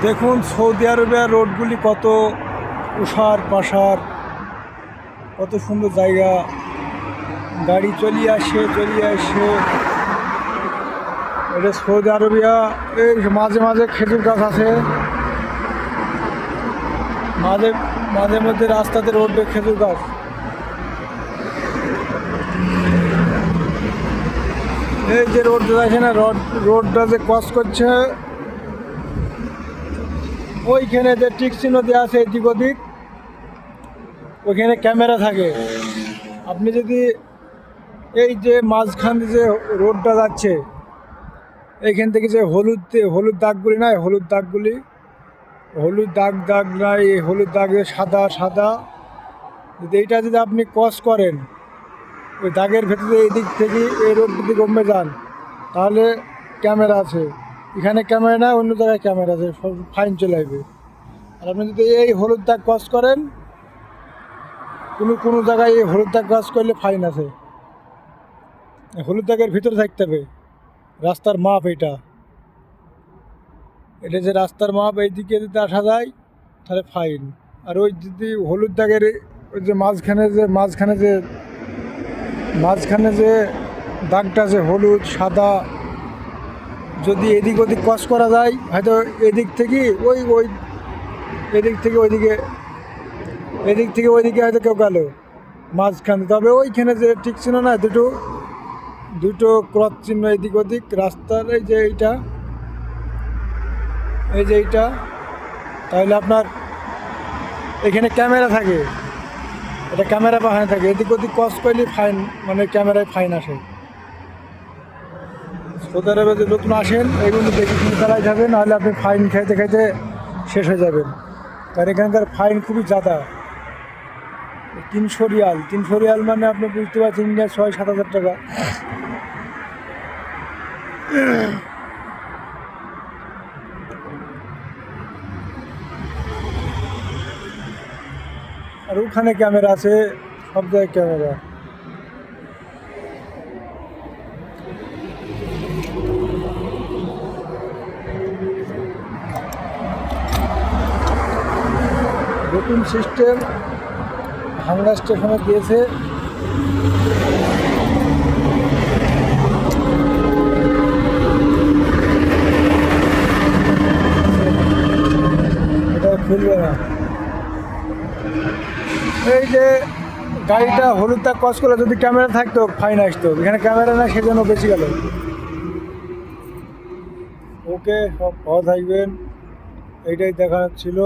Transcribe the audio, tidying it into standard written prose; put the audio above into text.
দেখুন সৌদি আরবের রোডগুলি কত উষার পাশার, কত সুন্দর জায়গা। গাড়ি চলিয়ে আসে এটা সৌদি আরবিয়া। এই মাঝে মাঝে খেজুর গাছ আছে, মাঝে মাঝে মধ্যে রাস্তাতে রোডে খেজুর গাছ। এই যে রোডটা আছে না, রোডটা যে ক্রস করছে, ওইখানে যে টিক চিহ্ন দেওয়া আছে এদিক ওদিক, ওইখানে ক্যামেরা থাকে। আপনি যদি এই যে মাঝখান যে রোডটা যাচ্ছে, এইখান থেকে যে হলুদ দাগগুলি নাই, হলুদ দাগ নাই, এই হলুদ দাগ সাদা সাদা, যদি এইটা যদি আপনি ক্রস করেন, ওই দাগের ভেতরে এই দিক থেকে এই রোড যদি কমে যান, তাহলে ক্যামেরা আছে। এখানে ক্যামেরা না, অন্য জায়গায় ক্যামেরা আছে, ফাইন চলে আসবে। আর আপনি যদি এই হলুদ দাগ ক্রস করেন, কোনো জায়গায় এই হলুদ দাগ ক্রস করলে ফাইন আছে। হলুদ দাগের ভিতরে থাকতে হবে। রাস্তার মাপ এটা যে রাস্তার মাপ, এইদিকে যদি আসা যায় তাহলে ফাইন। আর ওই যদি হলুদ দাগের ওই যে মাঝখানে যে দাগটা আছে হলুদ সাদা, যদি এদিক ওদিক ক্রস করা যায়, হয়তো এদিক থেকে ওইদিকে হয়তো কেউ গেল মাঝখানে, তবে ওইখানে যে ঠিক ছিল না, দুটো ক্রস চিহ্ন এদিক ওদিক রাস্তার, এই যে এইটা, তাহলে আপনার এখানে ক্যামেরা থাকে, এটা ক্যামেরা বাহানে থাকে। এদিক ওদিক ক্রস করলে ফাইন, মানে ক্যামেরায় ফাইন আসে। সৌদি আরবে যদি নতুন আসেন, এগুলো দেখে শুনে চালাই যাবেন, নাহলে আপনি ফাইন খাইতে শেষ হয়ে যাবেন। কারণ এখানকার ফাইন খুবই জাদা। 300 রিয়াল মানে আপনি বুঝতে পারছেন, ইন্ডিয়া 6-7 হাজার টাকা। আর ওখানে ক্যামেরা আছে, সব জায়গায় ক্যামেরা। নতুন সিস্টেম ভাঙ্গা স্টেশনে দিয়েছে। এটা খুলবে না। এই যে গাড়িটা হলুদ দাগ ক্রস করলে যদি ক্যামেরা থাকতো, ফাইন আসতো। এখানে ক্যামেরা না, সেজন্য বেশি গেল। ওকে, সব ভালো থাকবেন, এইটাই দেখার ছিল।